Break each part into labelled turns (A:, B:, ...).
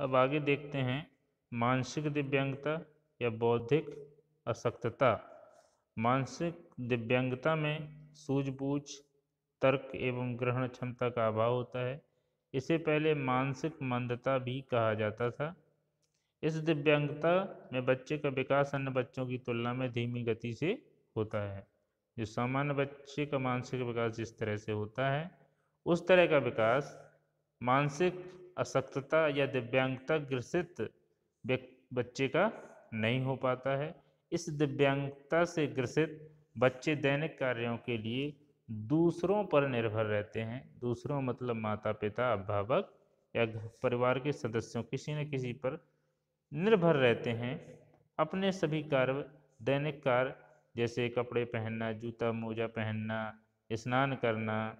A: अब आगे देखते हैं मानसिक दिव्यांगता या बौद्धिक अशक्तता। मानसिक दिव्यांगता में सूझबूझ, तर्क एवं ग्रहण क्षमता का अभाव होता है। इसे पहले मानसिक मंदता भी कहा जाता था। इस दिव्यांगता में बच्चे का विकास अन्य बच्चों की तुलना में धीमी गति से होता है। जो सामान्य बच्चे का मानसिक विकास जिस तरह से होता है, उस तरह का विकास मानसिक अशक्तता या दिव्यांगता ग्रसित बच्चे का नहीं हो पाता है। इस दिव्यांगता से ग्रसित बच्चे दैनिक कार्यों के लिए दूसरों पर निर्भर रहते हैं। दूसरों मतलब माता पिता, अभिभावक या परिवार के सदस्यों किसी न किसी पर निर्भर रहते हैं। अपने सभी कार्य, दैनिक कार्य जैसे कपड़े पहनना, जूता मोजा पहनना, स्नान करना,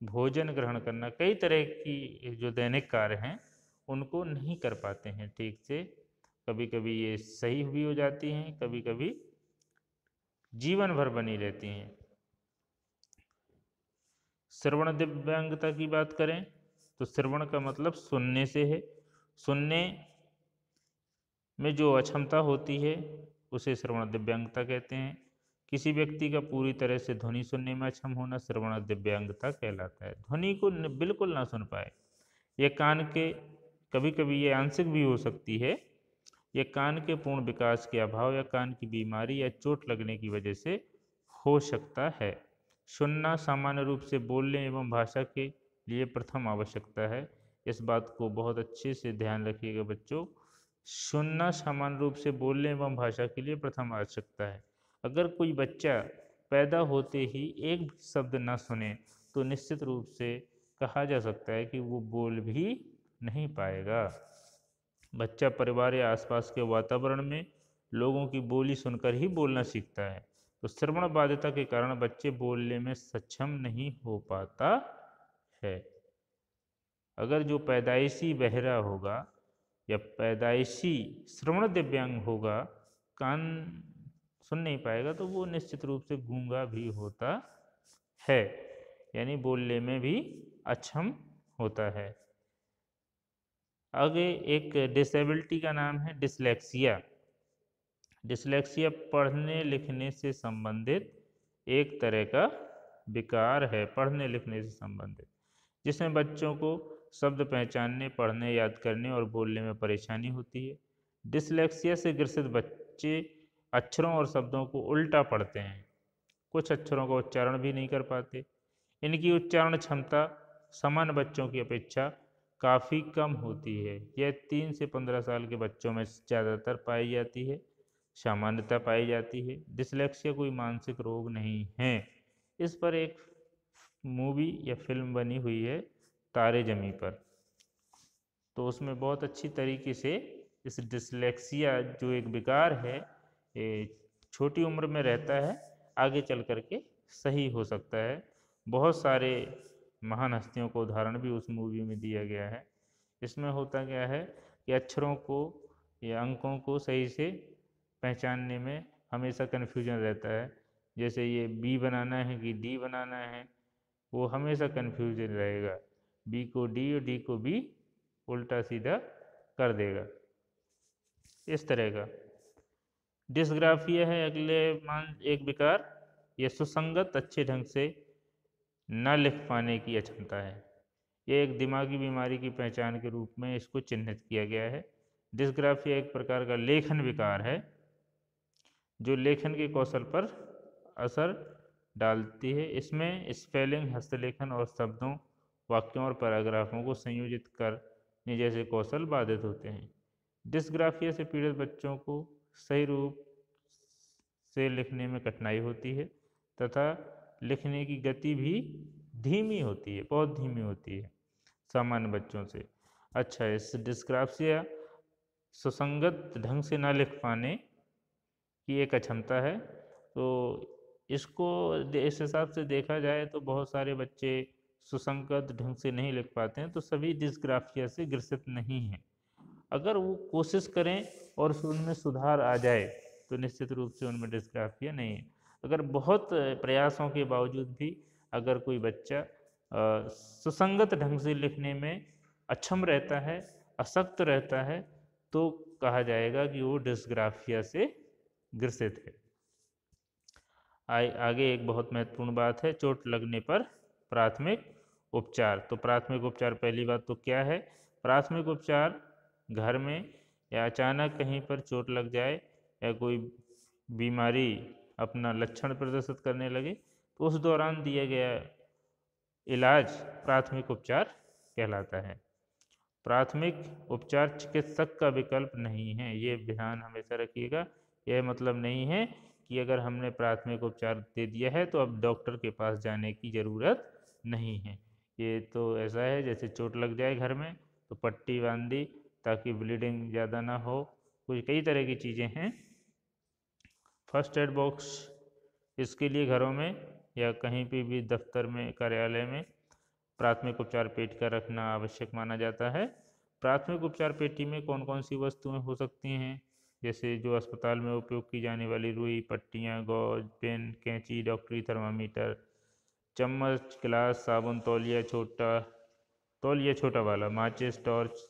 A: भोजन ग्रहण करना, कई तरह की जो दैनिक कार्य हैं उनको नहीं कर पाते हैं ठीक से। कभी कभी ये सही भी हो जाती हैं, कभी कभी जीवन भर बनी रहती हैं। श्रवण दिव्यांगता की बात करें तो श्रवण का मतलब सुनने से है। सुनने में जो अक्षमता होती है उसे श्रवण दिव्यांगता कहते हैं। किसी व्यक्ति का पूरी तरह से ध्वनि सुनने में अक्षम होना श्रवण दिव्यांगता कहलाता है। ध्वनि को बिल्कुल ना सुन पाए, यह कान के, कभी कभी ये आंशिक भी हो सकती है, यह कान के पूर्ण विकास के अभाव या कान की बीमारी या चोट लगने की वजह से हो सकता है। सुनना सामान्य रूप से बोलने एवं भाषा के लिए प्रथम आवश्यकता है। इस बात को बहुत अच्छे से ध्यान रखिएगा बच्चों। सुनना सामान्य रूप से बोलने एवं भाषा के लिए प्रथम आवश्यकता है। अगर कोई बच्चा पैदा होते ही एक भी शब्द ना सुने तो निश्चित रूप से कहा जा सकता है कि वो बोल भी नहीं पाएगा। बच्चा परिवार या आसपास के वातावरण में लोगों की बोली सुनकर ही बोलना सीखता है। तो श्रवण बाध्यता के कारण बच्चे बोलने में सक्षम नहीं हो पाता है। अगर जो पैदाइशी बहरा होगा या पैदाइशी श्रवण दिव्यांग होगा, कान सुन नहीं पाएगा, तो वो निश्चित रूप से गूंगा भी होता है, यानी बोलने में भी अक्षम होता है। आगे एक डिसेबिलिटी का नाम है डिसलेक्सिया। डिसलेक्सिया पढ़ने लिखने से संबंधित एक तरह का विकार है, पढ़ने लिखने से संबंधित, जिसमें बच्चों को शब्द पहचानने, पढ़ने, याद करने और बोलने में परेशानी होती है। डिसलेक्सिया से ग्रसित बच्चे अक्षरों और शब्दों को उल्टा पढ़ते हैं, कुछ अक्षरों का उच्चारण भी नहीं कर पाते। इनकी उच्चारण क्षमता सामान्य बच्चों की अपेक्षा काफ़ी कम होती है। यह 3 से 15 साल के बच्चों में ज़्यादातर पाई जाती है, सामान्यता पाई जाती है। डिसलेक्सिया कोई मानसिक रोग नहीं है। इस पर एक मूवी या फिल्म बनी हुई है तारे ज़मीं पर, तो उसमें बहुत अच्छी तरीके से इस डिसलेक्सिया जो एक विकार है, ये छोटी उम्र में रहता है, आगे चल करके सही हो सकता है। बहुत सारे महान हस्तियों को उदाहरण भी उस मूवी में दिया गया है। इसमें होता क्या है कि अक्षरों को या अंकों को सही से पहचानने में हमेशा कन्फ्यूजन रहता है। जैसे ये बी बनाना है कि डी बनाना है, वो हमेशा कन्फ्यूजन रहेगा। बी को डी और डी को बी उल्टा सीधा कर देगा, इस तरह का। डिस्ग्राफिया है अगले एक विकार। यह सुसंगत अच्छे ढंग से न लिख पाने की अक्षमता है। यह एक दिमागी बीमारी की पहचान के रूप में इसको चिन्हित किया गया है। डिस्ग्राफिया एक प्रकार का लेखन विकार है जो लेखन के कौशल पर असर डालती है। इसमें स्पेलिंग, हस्तलेखन और शब्दों, वाक्यों और पैराग्राफों को संयोजित करने जैसे कौशल बाधित होते हैं। डिस्ग्राफिया से पीड़ित बच्चों को सही रूप से लिखने में कठिनाई होती है तथा लिखने की गति भी धीमी होती है, बहुत धीमी होती है सामान्य बच्चों से। अच्छा, इस डिस्ग्राफिया सुसंगत ढंग से ना लिख पाने की एक अक्षमता है। तो इसको इस हिसाब से देखा जाए तो बहुत सारे बच्चे सुसंगत ढंग से नहीं लिख पाते हैं, तो सभी डिस्ग्राफिया से ग्रसित नहीं हैं। अगर वो कोशिश करें और उनमें सुधार आ जाए तो निश्चित रूप से उनमें डिस्ग्राफिया नहीं है। अगर बहुत प्रयासों के बावजूद भी अगर कोई बच्चा सुसंगत ढंग से लिखने में अक्षम रहता है, अशक्त रहता है तो कहा जाएगा कि वो डिस्ग्राफिया से ग्रसित है। आगे एक बहुत महत्वपूर्ण बात है, चोट लगने पर प्राथमिक उपचार। तो प्राथमिक उपचार पहली बात तो क्या है, प्राथमिक उपचार घर में या अचानक कहीं पर चोट लग जाए या कोई बीमारी अपना लक्षण प्रदर्शित करने लगे तो उस दौरान दिया गया इलाज प्राथमिक उपचार कहलाता है। प्राथमिक उपचार चिकित्सक का विकल्प नहीं है, ये ध्यान हमेशा रखिएगा। यह मतलब नहीं है कि अगर हमने प्राथमिक उपचार दे दिया है तो अब डॉक्टर के पास जाने की ज़रूरत नहीं है। ये तो ऐसा है जैसे चोट लग जाए घर में तो पट्टी बांध दी ताकि ब्लीडिंग ज़्यादा ना हो, कुछ कई तरह की चीज़ें हैं। फर्स्ट एड बॉक्स इसके लिए घरों में या कहीं पे भी दफ्तर में, कार्यालय में प्राथमिक उपचार पेटी का रखना आवश्यक माना जाता है। प्राथमिक उपचार पेटी में कौन कौन सी वस्तुएं हो सकती हैं, जैसे जो अस्पताल में उपयोग की जाने वाली रुई, पट्टियाँ, गौज, पेन, कैंची, डॉक्टरी थर्मामीटर, चम्मच, गिलास, साबुन, तौलिया छोटा वाला, माचिस, टॉर्च,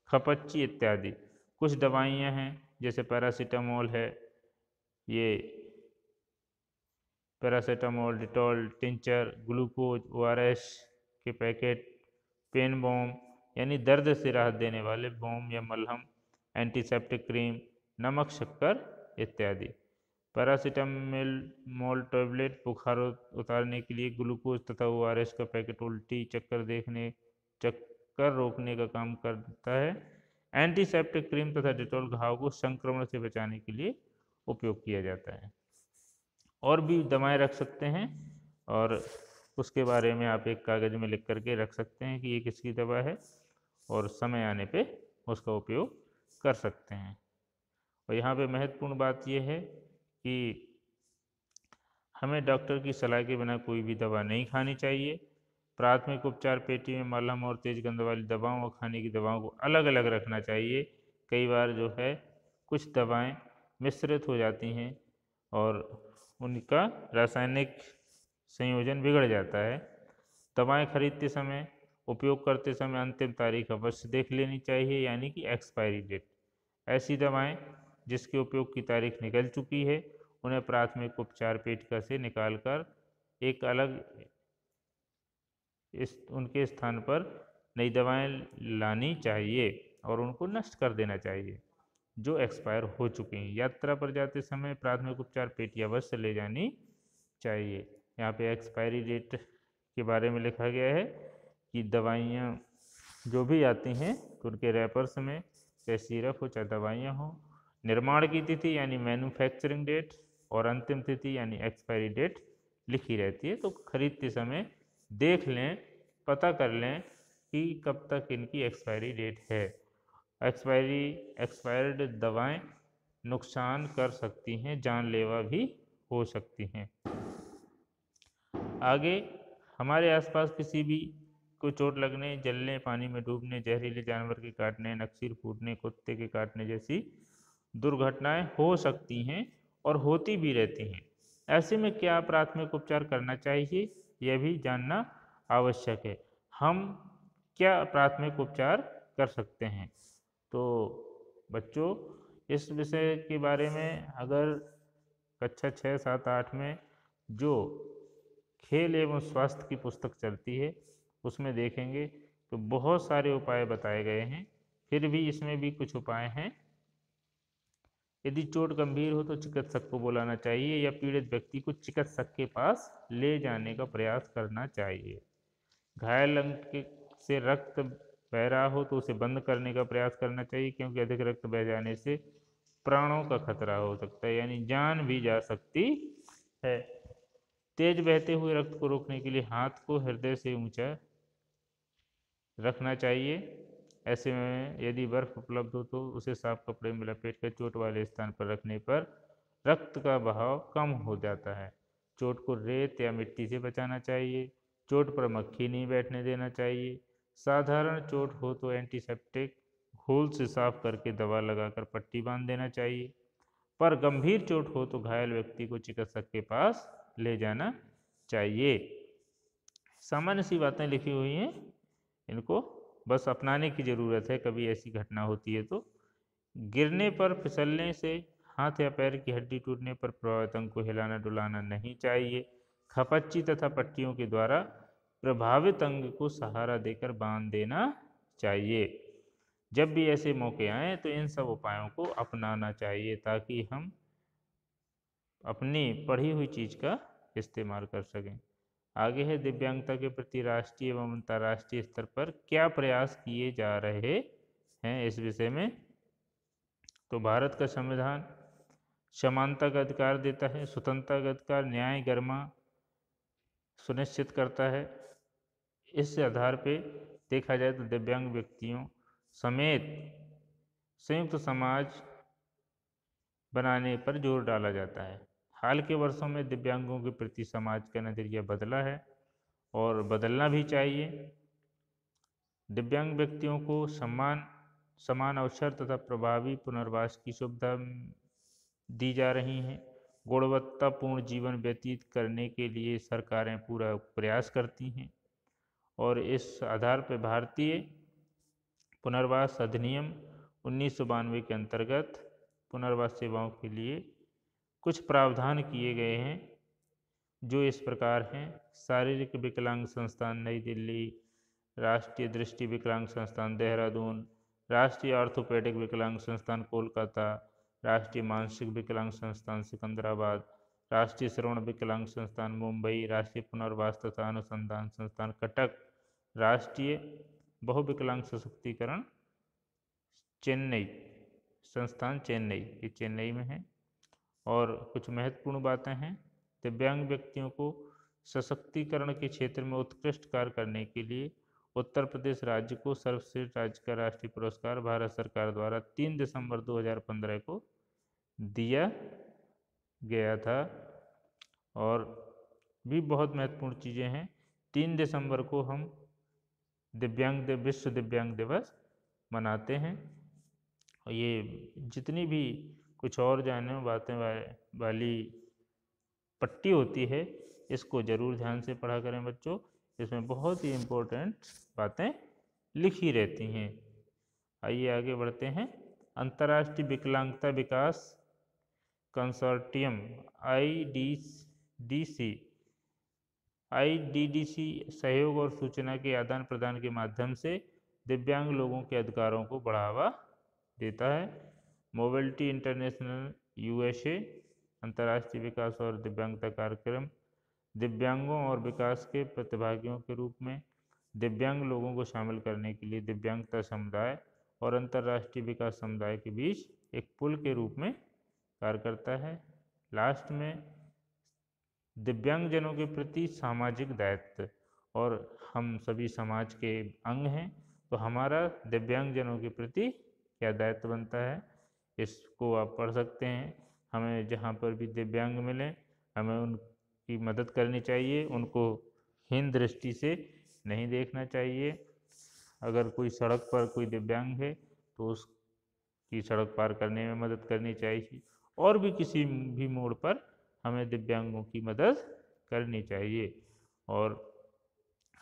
A: खपच्ची इत्यादि। कुछ दवाइयाँ हैं जैसे पैरासीटामोल है, ये paracetamol, Dettol, tincture, glucose, ORS के पैकेट, पेन बॉम यानी दर्द से राहत देने वाले बॉम या मलहम, एंटीसेप्टिक क्रीम, नमक, शक्कर इत्यादि। पैरासीटामोल टैबलेट बुखार उतारने के लिए, ग्लूकोज तथा ORS का पैकेट उल्टी, चक्कर रोकने का काम करता है। एंटीसेप्टिक क्रीम तथा डिटॉल घाव को संक्रमण से बचाने के लिए उपयोग किया जाता है। और भी दवाएं रख सकते हैं और उसके बारे में आप एक कागज़ में लिख करके रख सकते हैं कि ये किसकी दवा है और समय आने पे उसका उपयोग कर सकते हैं। और यहाँ पे महत्वपूर्ण बात ये है कि हमें डॉक्टर की सलाह के बिना कोई भी दवा नहीं खानी चाहिए। प्राथमिक उपचार पेटी में मलहम और तेज गंध वाली दवाओं और खाने की दवाओं को अलग अलग रखना चाहिए। कई बार जो है कुछ दवाएं मिश्रित हो जाती हैं और उनका रासायनिक संयोजन बिगड़ जाता है। दवाएं खरीदते समय, उपयोग करते समय अंतिम तारीख अवश्य देख लेनी चाहिए, यानी कि एक्सपायरी डेट। ऐसी दवाएं जिसके उपयोग की तारीख निकल चुकी है उन्हें प्राथमिक उपचार पेटिका से निकालकर एक अलग उनके स्थान पर नई दवाएं लानी चाहिए और उनको नष्ट कर देना चाहिए जो एक्सपायर हो चुके हैं। यात्रा पर जाते समय प्राथमिक उपचार पेटी अवश्य ले जानी चाहिए। यहाँ पे एक्सपायरी डेट के बारे में लिखा गया है कि दवाइयाँ जो भी आती हैं तो उनके रैपर्स में चाहे सिरप हो चाहे दवाइयाँ हो, निर्माण की तिथि यानी मैन्युफैक्चरिंग डेट और अंतिम तिथि यानी एक्सपायरी डेट लिखी रहती है। तो खरीदते समय देख लें, पता कर लें कि कब तक इनकी एक्सपायरी डेट है। एक्सपायर्ड दवाएं नुकसान कर सकती हैं, जानलेवा भी हो सकती हैं। आगे हमारे आसपास किसी भी को चोट लगने, जलने, पानी में डूबने, जहरीले जानवर के काटने, नक्सीर फूटने, कुत्ते के काटने जैसी दुर्घटनाएं हो सकती हैं और होती भी रहती हैं। ऐसे में क्या प्राथमिक उपचार करना चाहिए, यह भी जानना आवश्यक है। हम क्या प्राथमिक उपचार कर सकते हैं? तो बच्चों, इस विषय के बारे में अगर कक्षा 6, 7, 8 में जो खेल एवं स्वास्थ्य की पुस्तक चलती है उसमें देखेंगे तो बहुत सारे उपाय बताए गए हैं। फिर भी इसमें भी कुछ उपाय हैं। यदि चोट गंभीर हो तो चिकित्सक को बुलाना चाहिए या पीड़ित व्यक्ति को चिकित्सक के पास ले जाने का प्रयास करना चाहिए। घायल अंग से रक्त बह रहा हो तो उसे बंद करने का प्रयास करना चाहिए, क्योंकि अधिक रक्त बह जाने से प्राणों का खतरा हो सकता है, यानी जान भी जा सकती है। तेज बहते हुए रक्त को रोकने के लिए हाथ को हृदय से ऊंचा रखना चाहिए। ऐसे में यदि बर्फ उपलब्ध हो तो उसे साफ कपड़े में लपेट कर चोट वाले स्थान पर रखने पर रक्त का बहाव कम हो जाता है। चोट को रेत या मिट्टी से बचाना चाहिए। चोट पर मक्खी नहीं बैठने देना चाहिए। साधारण चोट हो तो एंटीसेप्टिक घोल से साफ करके दवा लगाकर पट्टी बांध देना चाहिए। पर गंभीर चोट हो तो घायल व्यक्ति को चिकित्सक के पास ले जाना चाहिए। सामान्य सी बातें लिखी हुई हैं, इनको बस अपनाने की ज़रूरत है। कभी ऐसी घटना होती है तो गिरने पर, फिसलने से, हाथ या पैर की हड्डी टूटने पर प्रभावित अंग को हिलाना डुलाना नहीं चाहिए। खपच्ची तथा पट्टियों के द्वारा प्रभावित अंग को सहारा देकर बांध देना चाहिए। जब भी ऐसे मौके आए तो इन सब उपायों को अपनाना चाहिए ताकि हम अपनी पढ़ी हुई चीज़ का इस्तेमाल कर सकें। आगे है दिव्यांगता के प्रति राष्ट्रीय एवं अंतर्राष्ट्रीय स्तर पर क्या प्रयास किए जा रहे हैं इस विषय में। तो भारत का संविधान समानता का अधिकार देता है, स्वतंत्रता का अधिकार, न्याय गरिमा सुनिश्चित करता है। इस आधार पे देखा जाए तो दिव्यांग व्यक्तियों समेत संयुक्त समाज बनाने पर जोर डाला जाता है। हाल के वर्षों में दिव्यांगों के प्रति समाज का नजरिया बदला है और बदलना भी चाहिए। दिव्यांग व्यक्तियों को समान अवसर तथा प्रभावी पुनर्वास की सुविधा दी जा रही हैं। गुणवत्तापूर्ण जीवन व्यतीत करने के लिए सरकारें पूरा प्रयास करती हैं और इस आधार पर भारतीय पुनर्वास अधिनियम 1992 के अंतर्गत पुनर्वास सेवाओं के लिए कुछ प्रावधान किए गए हैं जो इस प्रकार हैं। शारीरिक विकलांग संस्थान नई दिल्ली, राष्ट्रीय दृष्टि विकलांग संस्थान देहरादून, राष्ट्रीय ऑर्थोपेडिक विकलांग संस्थान कोलकाता, राष्ट्रीय मानसिक विकलांग संस्थान सिकंदराबाद, राष्ट्रीय श्रवण विकलांग संस्थान मुंबई, राष्ट्रीय पुनर्वास तथा अनुसंधान संस्थान कटक, राष्ट्रीय बहुविकलांग सशक्तिकरण चेन्नई संस्थान चेन्नई, ये चेन्नई में है। और कुछ महत्वपूर्ण बातें हैं। दिव्यांग व्यक्तियों को सशक्तिकरण के क्षेत्र में उत्कृष्ट कार्य करने के लिए उत्तर प्रदेश राज्य को सर्वश्रेष्ठ राज्य का राष्ट्रीय पुरस्कार भारत सरकार द्वारा 3 दिसंबर 2015 को दिया गया था। और भी बहुत महत्वपूर्ण चीज़ें हैं। 3 दिसंबर को हम विश्व दिव्यांग दिवस मनाते हैं। और ये जितनी भी कुछ और जानने बातें वाली पट्टी होती है इसको ज़रूर ध्यान से पढ़ा करें बच्चों। इसमें बहुत ही इम्पोर्टेंट बातें लिखी रहती हैं। आइए आगे बढ़ते हैं। अंतर्राष्ट्रीय विकलांगता विकास कंसोर्टियम IDDC सहयोग और सूचना के आदान प्रदान के माध्यम से दिव्यांग लोगों के अधिकारों को बढ़ावा देता है। मोबिलिटी इंटरनेशनल USA अंतर्राष्ट्रीय विकास और दिव्यांगता कार्यक्रम दिव्यांगों और विकास के प्रतिभागियों के रूप में दिव्यांग लोगों को शामिल करने के लिए दिव्यांगता समुदाय और अंतर्राष्ट्रीय विकास समुदाय के बीच एक पुल के रूप में कार्य करता है। लास्ट में दिव्यांगजनों के प्रति सामाजिक दायित्व, और हम सभी समाज के अंग हैं तो हमारा दिव्यांगजनों के प्रति क्या दायित्व बनता है इसको आप पढ़ सकते हैं। हमें जहाँ पर भी दिव्यांग मिलें हमें उनकी मदद करनी चाहिए, उनको हीन दृष्टि से नहीं देखना चाहिए। अगर कोई सड़क पर कोई दिव्यांग है तो उसकी सड़क पार करने में मदद करनी चाहिए, और भी किसी भी मोड़ पर हमें दिव्यांगों की मदद करनी चाहिए। और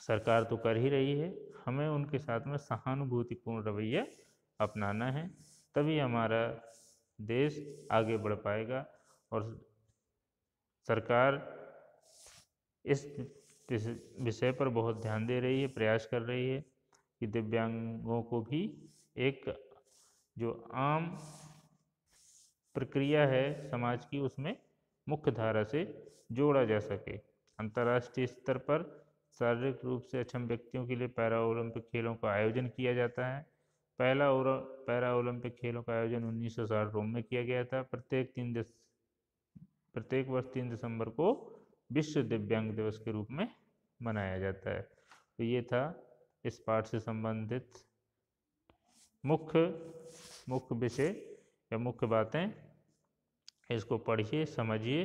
A: सरकार तो कर ही रही है, हमें उनके साथ में सहानुभूतिपूर्ण रवैया अपनाना है, तभी हमारा देश आगे बढ़ पाएगा। और सरकार इस विषय पर बहुत ध्यान दे रही है, प्रयास कर रही है कि दिव्यांगों को भी एक जो आम प्रक्रिया है समाज की उसमें मुख्य धारा से जोड़ा जा सके। अंतर्राष्ट्रीय स्तर पर शारीरिक रूप से अक्षम व्यक्तियों के लिए पैरा ओलंपिक खेलों का आयोजन किया जाता है। पहला पैरा ओलंपिक खेलों का आयोजन 1960 रोम में किया गया था। प्रत्येक वर्ष 3 दिसंबर को विश्व दिव्यांग दिवस के रूप में मनाया जाता है। तो ये था इस पाठ से संबंधित मुख्य विषय या मुख्य बातें। इसको पढ़िए, समझिए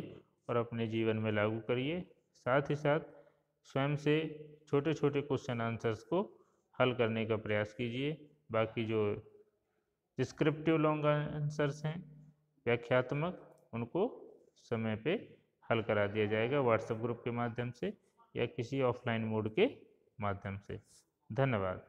A: और अपने जीवन में लागू करिए। साथ ही साथ स्वयं से छोटे छोटे क्वेश्चन आंसर्स को हल करने का प्रयास कीजिए। बाकी जो डिस्क्रिप्टिव लॉन्ग आंसर्स हैं व्याख्यात्मक, उनको समय पे हल करा दिया जाएगा व्हाट्सएप ग्रुप के माध्यम से या किसी ऑफलाइन मोड के माध्यम से। धन्यवाद।